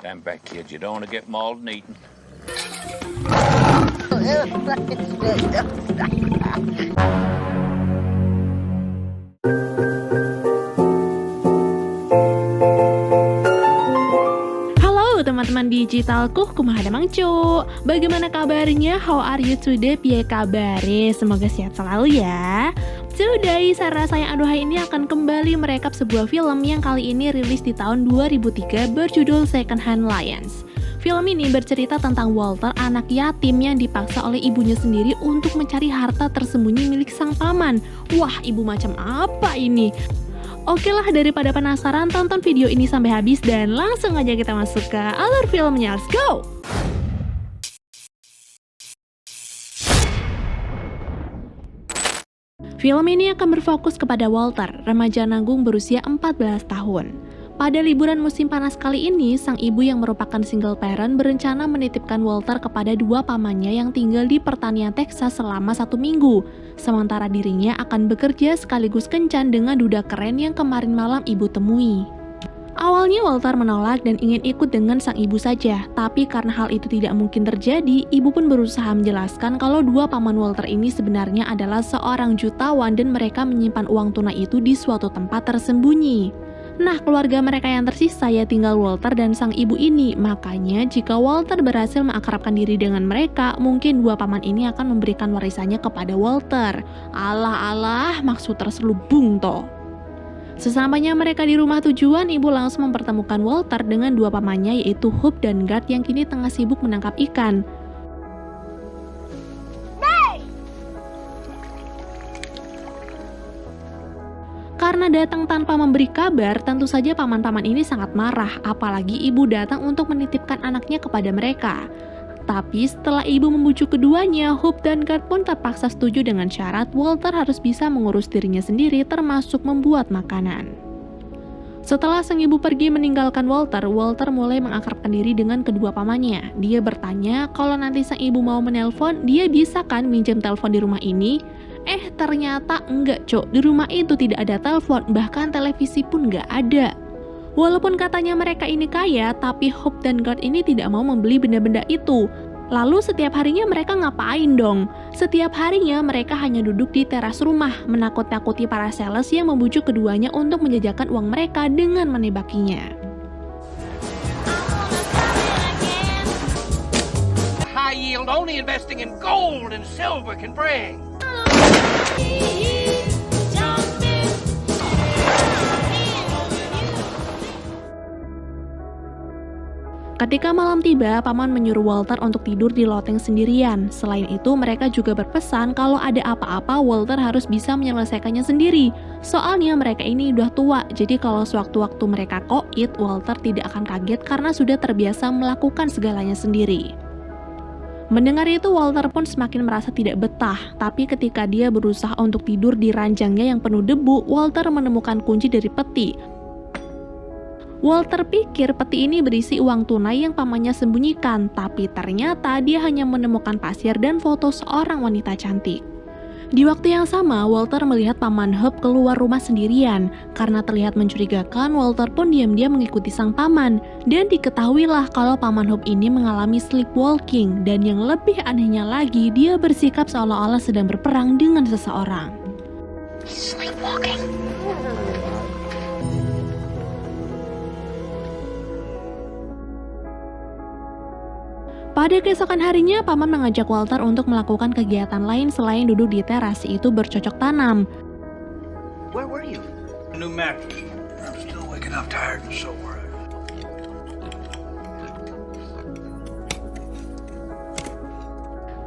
Stand back, kids. You don't want to get mauled and eaten. Halo teman-teman digitalku, kumaha mangcu. Bagaimana kabarnya? How are you today? Piye kabare? Semoga sehat selalu ya. Today, Sarah Sayang Aduhai ini akan kembali merekap sebuah film yang kali ini rilis di tahun 2003 berjudul Second Hand Lions. Film ini bercerita tentang Walter, anak yatim yang dipaksa oleh ibunya sendiri untuk mencari harta tersembunyi milik sang paman. Wah, ibu macam apa ini? Oke lah, daripada penasaran, tonton video ini sampai habis dan langsung aja kita masuk ke alur filmnya. Let's go! Film ini akan berfokus kepada Walter, remaja nanggung berusia 14 tahun. Pada liburan musim panas kali ini, sang ibu yang merupakan single parent berencana menitipkan Walter kepada dua pamannya yang tinggal di pertanian Texas selama 1 minggu. Sementara dirinya akan bekerja sekaligus kencan dengan duda keren yang kemarin malam ibu temui. Awalnya Walter menolak dan ingin ikut dengan sang ibu saja, tapi karena hal itu tidak mungkin terjadi, ibu pun berusaha menjelaskan kalau dua paman Walter ini sebenarnya adalah seorang jutawan dan mereka menyimpan uang tunai itu di suatu tempat tersembunyi. Nah, keluarga mereka yang tersisa ya tinggal Walter dan sang ibu ini, makanya jika Walter berhasil mengakrabkan diri dengan mereka, mungkin dua paman ini akan memberikan warisannya kepada Walter. Alah, maksud terselubung toh. Sesampainya mereka di rumah tujuan, ibu langsung mempertemukan Walter dengan dua pamannya yaitu Hope dan Guard yang kini tengah sibuk menangkap ikan. Karena datang tanpa memberi kabar, tentu saja paman-paman ini sangat marah, apalagi ibu datang untuk menitipkan anaknya kepada mereka. Tapi setelah ibu membujuk keduanya, Hope dan Guard pun terpaksa setuju dengan syarat Walter harus bisa mengurus dirinya sendiri termasuk membuat makanan. Setelah sang ibu pergi meninggalkan Walter mulai mengakrabkan diri dengan kedua pamannya. Dia bertanya kalau nanti sang ibu mau menelpon, dia bisa kan minjem telepon di rumah ini? Ternyata enggak cok, di rumah itu tidak ada telepon, bahkan televisi pun enggak ada. Walaupun katanya mereka ini kaya, tapi Hope dan Guard ini tidak mau membeli benda-benda itu. Lalu setiap harinya mereka ngapain dong? Setiap harinya mereka hanya duduk di teras rumah, menakut-nakuti para sales yang membujuk keduanya untuk menjajakan uang mereka dengan menebakinya. High yield only investing in gold and silver can bring. Ketika malam tiba, paman menyuruh Walter untuk tidur di loteng sendirian. Selain itu, mereka juga berpesan kalau ada apa-apa, Walter harus bisa menyelesaikannya sendiri. Soalnya mereka ini udah tua, jadi kalau sewaktu-waktu mereka koit, Walter tidak akan kaget karena sudah terbiasa melakukan segalanya sendiri. Mendengar itu, Walter pun semakin merasa tidak betah, tapi ketika dia berusaha untuk tidur di ranjangnya yang penuh debu, Walter menemukan kunci dari peti. Walter pikir peti ini berisi uang tunai yang pamannya sembunyikan, tapi ternyata dia hanya menemukan pasir dan foto seorang wanita cantik. Di waktu yang sama, Walter melihat paman Hope keluar rumah sendirian. Karena terlihat mencurigakan, Walter pun diam-diam mengikuti sang paman. Dan diketahuilah kalau paman Hope ini mengalami sleepwalking, dan yang lebih anehnya lagi, dia bersikap seolah-olah sedang berperang dengan seseorang. Sleepwalking. Pada keesokan harinya, paman mengajak Walter untuk melakukan kegiatan lain selain duduk di teras, yaitu bercocok tanam. Where were you? New mattress. I'm still waking up tired and sore.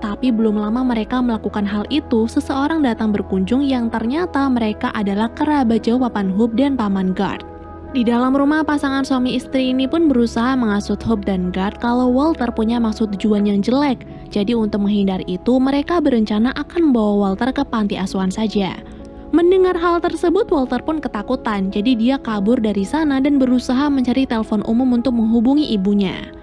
Tapi belum lama mereka melakukan hal itu, seseorang datang berkunjung yang ternyata mereka adalah kerabat jauh paman Hope dan paman Guard. Di dalam rumah, pasangan suami istri ini pun berusaha menghasut Hope dan Guard kalau Walter punya maksud tujuan yang jelek. Jadi untuk menghindari itu, mereka berencana akan membawa Walter ke panti asuhan saja. Mendengar hal tersebut, Walter pun ketakutan, jadi dia kabur dari sana dan berusaha mencari telepon umum untuk menghubungi ibunya.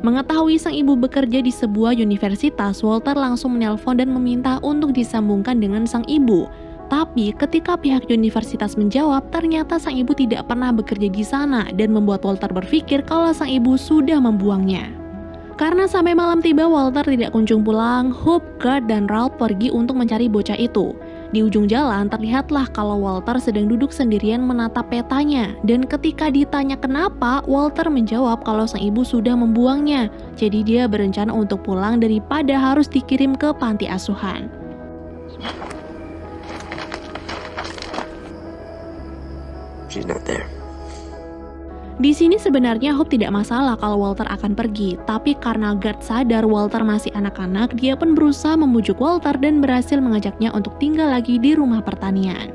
Mengetahui sang ibu bekerja di sebuah universitas, Walter langsung menelpon dan meminta untuk disambungkan dengan sang ibu. Tapi ketika pihak universitas menjawab, ternyata sang ibu tidak pernah bekerja di sana dan membuat Walter berpikir kalau sang ibu sudah membuangnya. Karena sampai malam tiba Walter tidak kunjung pulang, Hope, Garth, dan Ralph pergi untuk mencari bocah itu. Di ujung jalan terlihatlah kalau Walter sedang duduk sendirian menatap petanya, dan ketika ditanya kenapa, Walter menjawab kalau sang ibu sudah membuangnya. Jadi dia berencana untuk pulang daripada harus dikirim ke panti asuhan. She's not there. Di sini sebenarnya Hope tidak masalah kalau Walter akan pergi, tapi karena Garth sadar Walter masih anak-anak, dia pun berusaha membujuk Walter dan berhasil mengajaknya untuk tinggal lagi di rumah pertanian.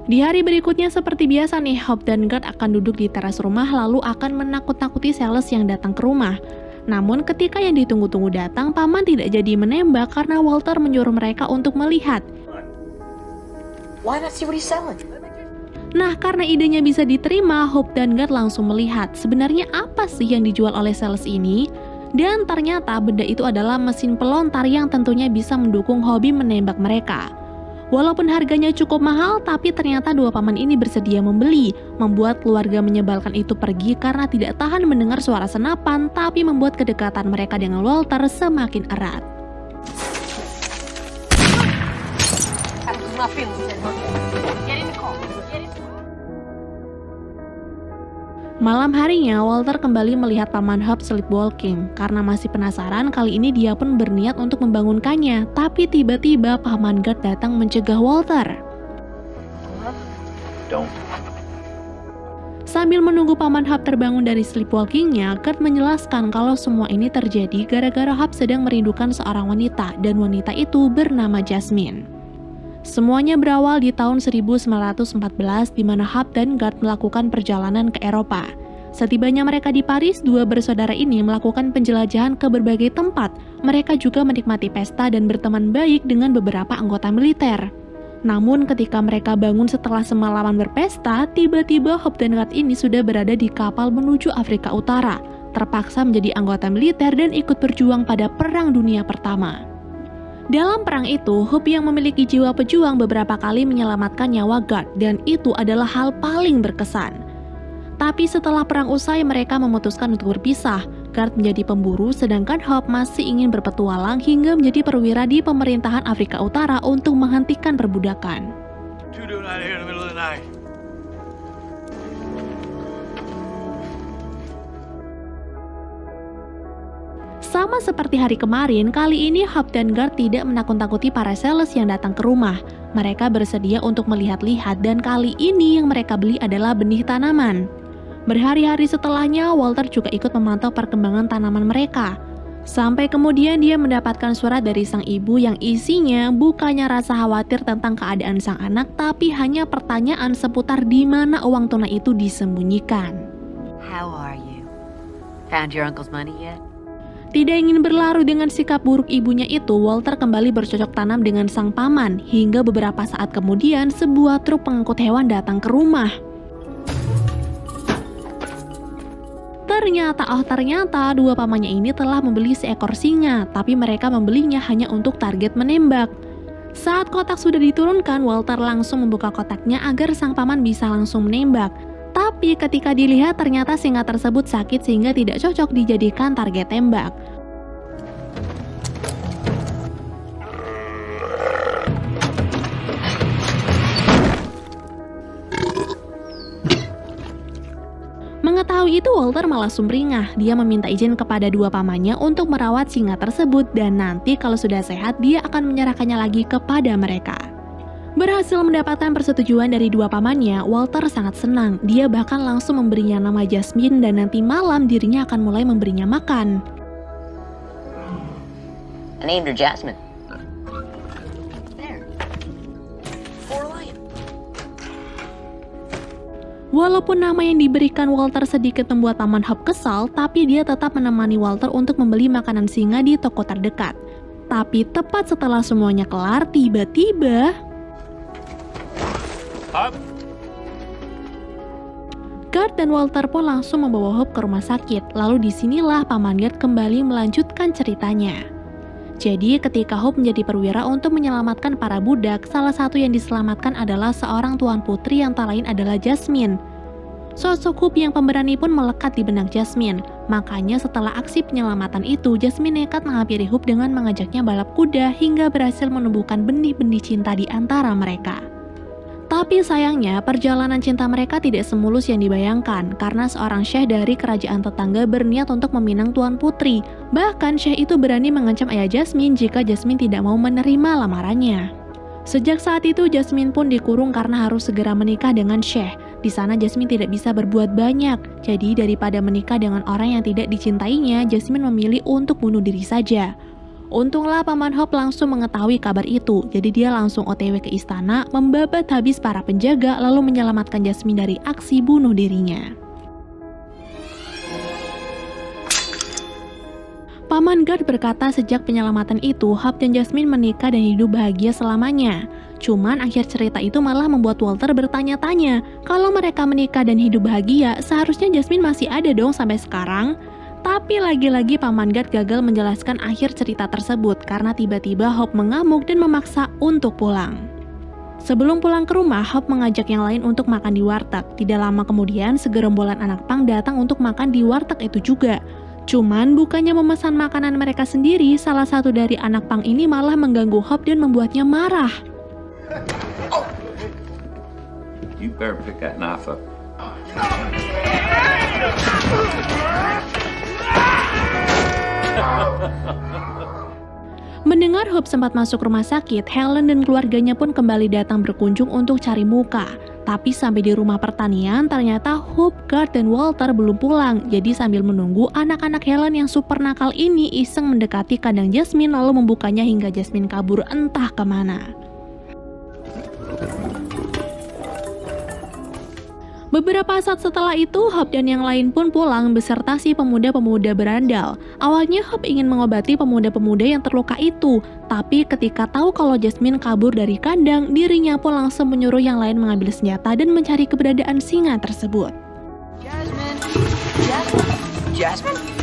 Di hari berikutnya seperti biasa nih, Hope dan Garth akan duduk di teras rumah lalu akan menakut-nakuti sales yang datang ke rumah. Namun ketika yang ditunggu-tunggu datang, paman tidak jadi menembak karena Walter menyuruh mereka untuk melihat. Why not see what he's selling? Nah, karena idenya bisa diterima, Hope dan Garth langsung melihat sebenarnya apa sih yang dijual oleh sales ini. Dan ternyata benda itu adalah mesin pelontar yang tentunya bisa mendukung hobi menembak mereka. Walaupun harganya cukup mahal, tapi ternyata dua paman ini bersedia membeli, membuat keluarga menyebalkan itu pergi karena tidak tahan mendengar suara senapan, tapi membuat kedekatan mereka dengan Walter semakin erat. Malam harinya, Walter kembali melihat paman Hope sleepwalking. Karena masih penasaran, kali ini dia pun berniat untuk membangunkannya. Tapi tiba-tiba paman Garth datang mencegah Walter. Don't. Sambil menunggu paman Hope terbangun dari sleepwalkingnya, Garth menjelaskan kalau semua ini terjadi gara-gara Hope sedang merindukan seorang wanita, dan wanita itu bernama Jasmine. Semuanya berawal di tahun 1914 di mana Hope dan Garth melakukan perjalanan ke Eropa. Setibanya mereka di Paris, dua bersaudara ini melakukan penjelajahan ke berbagai tempat. Mereka juga menikmati pesta dan berteman baik dengan beberapa anggota militer. Namun ketika mereka bangun setelah semalaman berpesta, tiba-tiba Hope dan Garth ini sudah berada di kapal menuju Afrika Utara, terpaksa menjadi anggota militer dan ikut berjuang pada Perang Dunia Pertama. Dalam perang itu, Hope yang memiliki jiwa pejuang beberapa kali menyelamatkan nyawa Garth, dan itu adalah hal paling berkesan. Tapi setelah perang usai, mereka memutuskan untuk berpisah. Garth menjadi pemburu, sedangkan Hope masih ingin berpetualang hingga menjadi perwira di pemerintahan Afrika Utara untuk menghentikan perbudakan. Sama seperti hari kemarin, kali ini Hope dan Garth tidak menakut-nakuti para sales yang datang ke rumah. Mereka bersedia untuk melihat-lihat dan kali ini yang mereka beli adalah benih tanaman. Berhari-hari setelahnya, Walter juga ikut memantau perkembangan tanaman mereka. Sampai kemudian dia mendapatkan surat dari sang ibu yang isinya bukannya rasa khawatir tentang keadaan sang anak, tapi hanya pertanyaan seputar di mana uang tunai itu disembunyikan. How are you? Found your uncle's money yet? Tidak ingin berlarut dengan sikap buruk ibunya itu, Walter kembali bercocok tanam dengan sang paman, hingga beberapa saat kemudian sebuah truk pengangkut hewan datang ke rumah. Ternyata dua pamannya ini telah membeli seekor singa, tapi mereka membelinya hanya untuk target menembak. Saat kotak sudah diturunkan, Walter langsung membuka kotaknya agar sang paman bisa langsung menembak. Tapi ketika dilihat ternyata singa tersebut sakit sehingga tidak cocok dijadikan target tembak. Mengetahui itu, Walter malah sumringah. Dia meminta izin kepada dua pamannya untuk merawat singa tersebut dan nanti kalau sudah sehat dia akan menyerahkannya lagi kepada mereka. Berhasil mendapatkan persetujuan dari dua pamannya, Walter sangat senang. Dia bahkan langsung memberinya nama Jasmine dan nanti malam dirinya akan mulai memberinya makan. I named her Jasmine. Walaupun nama yang diberikan Walter sedikit membuat paman Hope kesal, tapi dia tetap menemani Walter untuk membeli makanan singa di toko terdekat. Tapi tepat setelah semuanya kelar, tiba-tiba... Hope? Guard dan Walter pun langsung membawa Hope ke rumah sakit. Lalu disinilah Paman Guard kembali melanjutkan ceritanya. Jadi ketika Hope menjadi perwira untuk menyelamatkan para budak, salah satu yang diselamatkan adalah seorang tuan putri yang tak lain adalah Jasmine. Sosok Hope yang pemberani pun melekat di benak Jasmine. Makanya setelah aksi penyelamatan itu, Jasmine nekat menghampiri Hope dengan mengajaknya balap kuda hingga berhasil menumbuhkan benih-benih cinta di antara mereka. Tapi sayangnya, perjalanan cinta mereka tidak semulus yang dibayangkan karena seorang syekh dari kerajaan tetangga berniat untuk meminang tuan putri. Bahkan syekh itu berani mengancam ayah Jasmine jika Jasmine tidak mau menerima lamarannya. Sejak saat itu, Jasmine pun dikurung karena harus segera menikah dengan syekh. Di sana Jasmine tidak bisa berbuat banyak. Jadi daripada menikah dengan orang yang tidak dicintainya, Jasmine memilih untuk bunuh diri saja. Untunglah Paman Hope langsung mengetahui kabar itu, jadi dia langsung OTW ke istana, membabat habis para penjaga, lalu menyelamatkan Jasmine dari aksi bunuh dirinya. Paman Guard berkata sejak penyelamatan itu, Hope dan Jasmine menikah dan hidup bahagia selamanya. Cuman akhir cerita itu malah membuat Walter bertanya-tanya, kalau mereka menikah dan hidup bahagia, seharusnya Jasmine masih ada dong sampai sekarang. Tapi lagi-lagi Paman Guard gagal menjelaskan akhir cerita tersebut karena tiba-tiba Hope mengamuk dan memaksa untuk pulang. Sebelum pulang ke rumah, Hope mengajak yang lain untuk makan di warteg. Tidak lama kemudian, segerombolan anak pang datang untuk makan di warteg itu juga. Cuman bukannya memesan makanan mereka sendiri, salah satu dari anak pang ini malah mengganggu Hope dan membuatnya marah. You better pick that knife up. Mendengar Hope sempat masuk rumah sakit, Helen dan keluarganya pun kembali datang berkunjung untuk cari muka. Tapi sampai di rumah pertanian, ternyata Hope, Guard, dan Walter belum pulang. Jadi sambil menunggu, anak-anak Helen yang super nakal ini iseng mendekati kandang Jasmine lalu membukanya hingga Jasmine kabur entah kemana. Beberapa saat setelah itu, Hope dan yang lain pun pulang beserta si pemuda-pemuda berandal. Awalnya Hope ingin mengobati pemuda-pemuda yang terluka itu, tapi ketika tahu kalau Jasmine kabur dari kandang, dirinya pun langsung menyuruh yang lain mengambil senjata dan mencari keberadaan singa tersebut. Jasmine?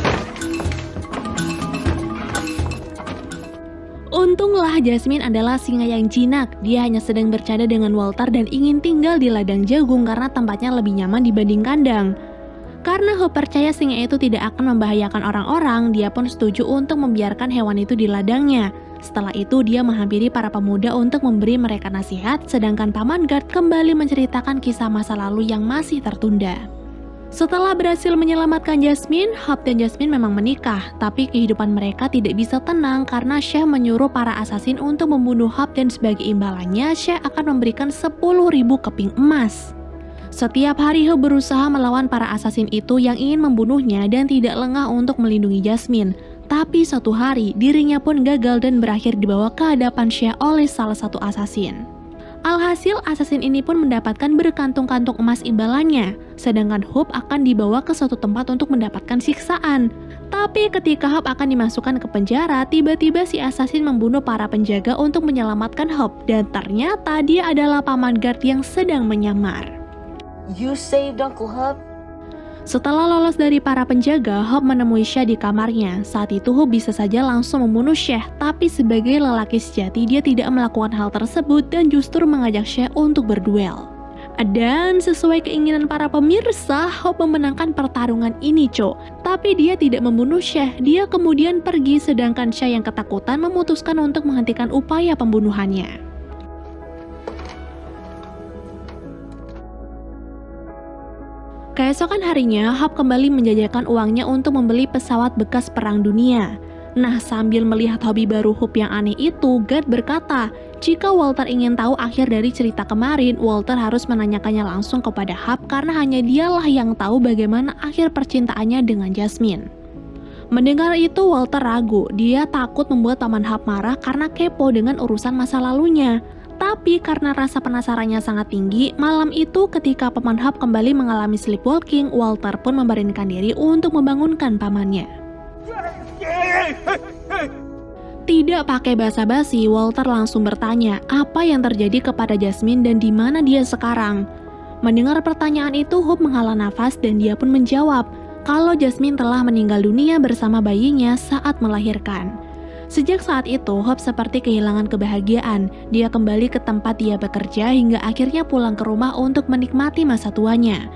Untunglah Jasmine adalah singa yang jinak. Dia hanya sedang bercanda dengan Walter dan ingin tinggal di ladang jagung karena tempatnya lebih nyaman dibanding kandang. Karena Hope percaya singa itu tidak akan membahayakan orang-orang, dia pun setuju untuk membiarkan hewan itu di ladangnya. Setelah itu dia menghampiri para pemuda untuk memberi mereka nasihat, sedangkan Paman Guard kembali menceritakan kisah masa lalu yang masih tertunda. Setelah berhasil menyelamatkan Jasmine, Hope dan Jasmine memang menikah, tapi kehidupan mereka tidak bisa tenang karena Syekh menyuruh para asasin untuk membunuh Hope dan sebagai imbalannya Syekh akan memberikan 10.000 keping emas. Setiap hari Hope berusaha melawan para asasin itu yang ingin membunuhnya dan tidak lengah untuk melindungi Jasmine. Tapi suatu hari dirinya pun gagal dan berakhir dibawa ke hadapan Syekh oleh salah satu asasin. Alhasil, asasin ini pun mendapatkan berkantung-kantung emas imbalannya, sedangkan Hope akan dibawa ke suatu tempat untuk mendapatkan siksaan. Tapi ketika Hope akan dimasukkan ke penjara, tiba-tiba si asasin membunuh para penjaga untuk menyelamatkan Hope, dan ternyata dia adalah Paman Guard yang sedang menyamar. You saved Uncle Hub? Setelah lolos dari para penjaga, Hope menemui Syekh di kamarnya. Saat itu Hope bisa saja langsung membunuh Syekh, tapi sebagai lelaki sejati dia tidak melakukan hal tersebut dan justru mengajak Syekh untuk berduel. Dan sesuai keinginan para pemirsa, Hope memenangkan pertarungan ini, Tapi dia tidak membunuh Syekh, dia kemudian pergi sedangkan Syekh yang ketakutan memutuskan untuk menghentikan upaya pembunuhannya. Keesokan harinya, Hope kembali menjajakan uangnya untuk membeli pesawat bekas perang dunia. Nah, sambil melihat hobi baru Hope yang aneh itu, Guard berkata, jika Walter ingin tahu akhir dari cerita kemarin, Walter harus menanyakannya langsung kepada Hope karena hanya dialah yang tahu bagaimana akhir percintaannya dengan Jasmine. Mendengar itu, Walter ragu. Dia takut membuat Paman Hope marah karena kepo dengan urusan masa lalunya. Tapi karena rasa penasarannya sangat tinggi, malam itu ketika Paman Hope kembali mengalami sleepwalking, Walter pun membaringkan diri untuk membangunkan pamannya. Tidak pakai basa-basi, Walter langsung bertanya apa yang terjadi kepada Jasmine dan di mana dia sekarang. Mendengar pertanyaan itu, Hope menghela nafas dan dia pun menjawab kalau Jasmine telah meninggal dunia bersama bayinya saat melahirkan. Sejak saat itu, Hope seperti kehilangan kebahagiaan. Dia kembali ke tempat dia bekerja hingga akhirnya pulang ke rumah untuk menikmati masa tuanya.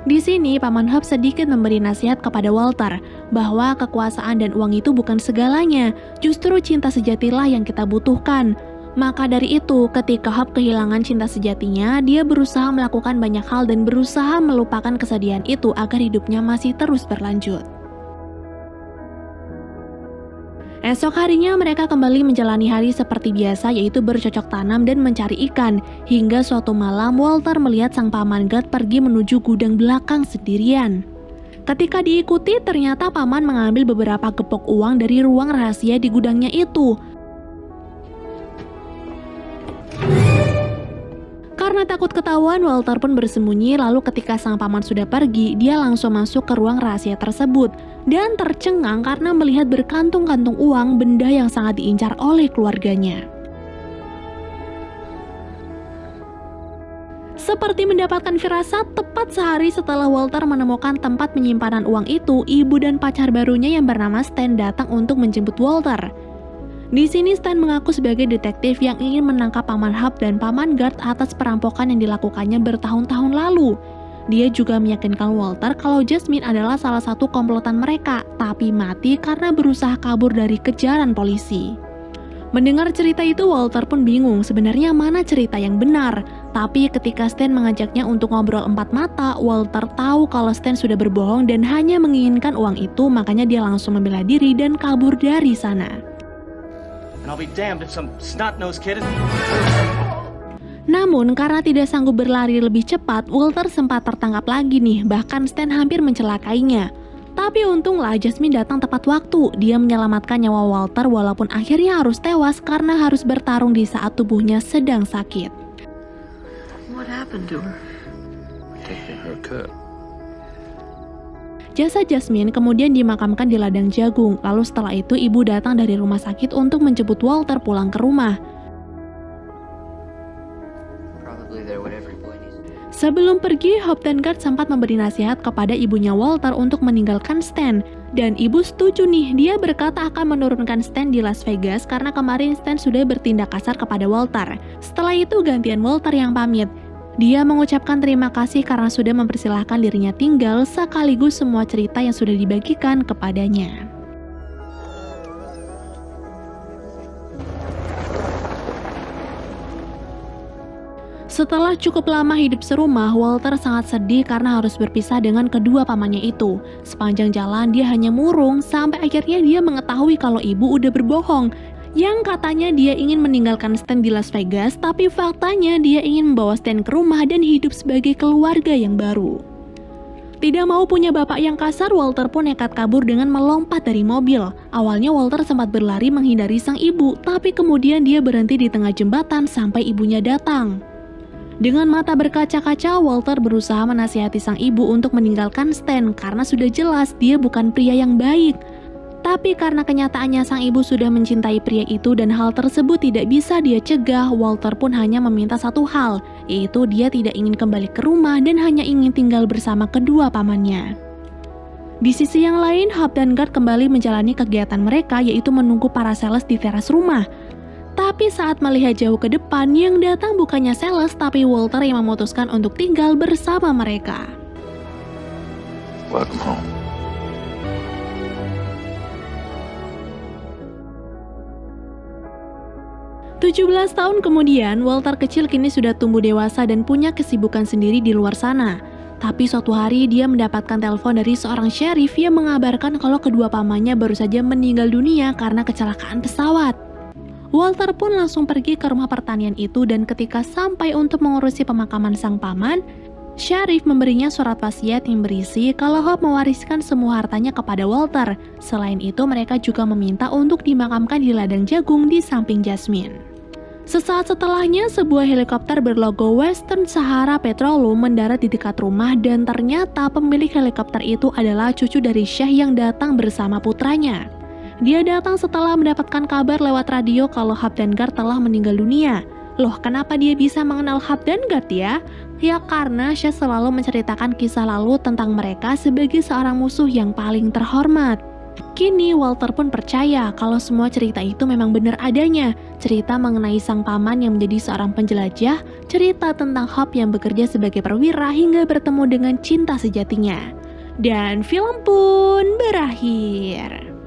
Di sini, Paman Hope sedikit memberi nasihat kepada Walter bahwa kekuasaan dan uang itu bukan segalanya, justru cinta sejatilah yang kita butuhkan. Maka dari itu, ketika Hope kehilangan cinta sejatinya, dia berusaha melakukan banyak hal dan berusaha melupakan kesedihan itu agar hidupnya masih terus berlanjut. Esok harinya mereka kembali menjalani hari seperti biasa, yaitu bercocok tanam dan mencari ikan. Hingga suatu malam Walter melihat sang paman Gert pergi menuju gudang belakang sendirian. Ketika diikuti, ternyata paman mengambil beberapa gepok uang dari ruang rahasia di gudangnya itu. Karena takut ketahuan, Walter pun bersembunyi. Lalu ketika sang paman sudah pergi, dia langsung masuk ke ruang rahasia tersebut dan tercengang karena melihat berkantung-kantung uang, benda yang sangat diincar oleh keluarganya. Seperti mendapatkan firasat, tepat sehari setelah Walter menemukan tempat penyimpanan uang itu, ibu dan pacar barunya yang bernama Stan datang untuk menjemput Walter. Di sini Stan mengaku sebagai detektif yang ingin menangkap Paman Hope dan Paman Gert atas perampokan yang dilakukannya bertahun-tahun lalu. Dia juga meyakinkan Walter kalau Jasmine adalah salah satu komplotan mereka, tapi mati karena berusaha kabur dari kejaran polisi. Mendengar cerita itu, Walter pun bingung sebenarnya mana cerita yang benar. Tapi ketika Stan mengajaknya untuk ngobrol empat mata, Walter tahu kalau Stan sudah berbohong dan hanya menginginkan uang itu, makanya dia langsung membela diri dan kabur dari sana. And I'll be damned if some snot-nosed kid is... Namun karena tidak sanggup berlari lebih cepat, Walter sempat tertangkap lagi nih, bahkan Stan hampir mencelakainya. Tapi untunglah Jasmine datang tepat waktu. Dia menyelamatkan nyawa Walter walaupun akhirnya harus tewas karena harus bertarung di saat tubuhnya sedang sakit. What happened to her? Taking her cup. Jasad Jasmine kemudian dimakamkan di ladang jagung. Lalu setelah itu ibu datang dari rumah sakit untuk menjemput Walter pulang ke rumah. Sebelum pergi, Hope dan Gert sempat memberi nasihat kepada ibunya Walter untuk meninggalkan Stan. Dan ibu setuju nih, dia berkata akan menurunkan Stan di Las Vegas karena kemarin Stan sudah bertindak kasar kepada Walter. Setelah itu gantian Walter yang pamit. Dia mengucapkan terima kasih karena sudah mempersilahkan dirinya tinggal sekaligus semua cerita yang sudah dibagikan kepadanya. Setelah cukup lama hidup serumah, Walter sangat sedih karena harus berpisah dengan kedua pamannya itu. Sepanjang jalan dia hanya murung sampai akhirnya dia mengetahui kalau ibu udah berbohong. Yang katanya dia ingin meninggalkan Stan di Las Vegas, tapi faktanya dia ingin membawa Stan ke rumah dan hidup sebagai keluarga yang baru. Tidak mau punya bapak yang kasar, Walter pun nekat kabur dengan melompat dari mobil. Awalnya Walter sempat berlari menghindari sang ibu, tapi kemudian dia berhenti di tengah jembatan sampai ibunya datang. Dengan mata berkaca-kaca, Walter berusaha menasihati sang ibu untuk meninggalkan Stan karena sudah jelas dia bukan pria yang baik. Tapi karena kenyataannya sang ibu sudah mencintai pria itu dan hal tersebut tidak bisa dia cegah, Walter pun hanya meminta satu hal, yaitu dia tidak ingin kembali ke rumah dan hanya ingin tinggal bersama kedua pamannya. Di sisi yang lain, Hope dan Gert kembali menjalani kegiatan mereka, yaitu menunggu para sales di teras rumah. Tapi saat melihat jauh ke depan, yang datang bukannya sales tapi Walter yang memutuskan untuk tinggal bersama mereka. Welcome home. "17 tahun kemudian, Walter kecil kini sudah tumbuh dewasa dan punya kesibukan sendiri di luar sana. Tapi suatu hari dia mendapatkan telepon dari seorang sheriff yang mengabarkan kalau kedua pamannya baru saja meninggal dunia karena kecelakaan pesawat. Walter pun langsung pergi ke rumah pertanian itu dan ketika sampai untuk mengurusi pemakaman sang paman, sheriff memberinya surat wasiat yang berisi kalau Hope mewariskan semua hartanya kepada Walter. Selain itu, mereka juga meminta untuk dimakamkan di ladang jagung di samping Jasmine. Sesaat setelahnya, sebuah helikopter berlogo Western Sahara Petroleum mendarat di dekat rumah dan ternyata pemilik helikopter itu adalah cucu dari Syekh yang datang bersama putranya. Dia datang setelah mendapatkan kabar lewat radio kalau Hope dan Gert telah meninggal dunia. Loh, kenapa dia bisa mengenal Hope dan Gert ya? Ya karena Shaw selalu menceritakan kisah lalu tentang mereka sebagai seorang musuh yang paling terhormat. Kini Walter pun percaya kalau semua cerita itu memang benar adanya. Cerita mengenai sang paman yang menjadi seorang penjelajah, cerita tentang Hope yang bekerja sebagai perwira hingga bertemu dengan cinta sejatinya. Dan film pun berakhir.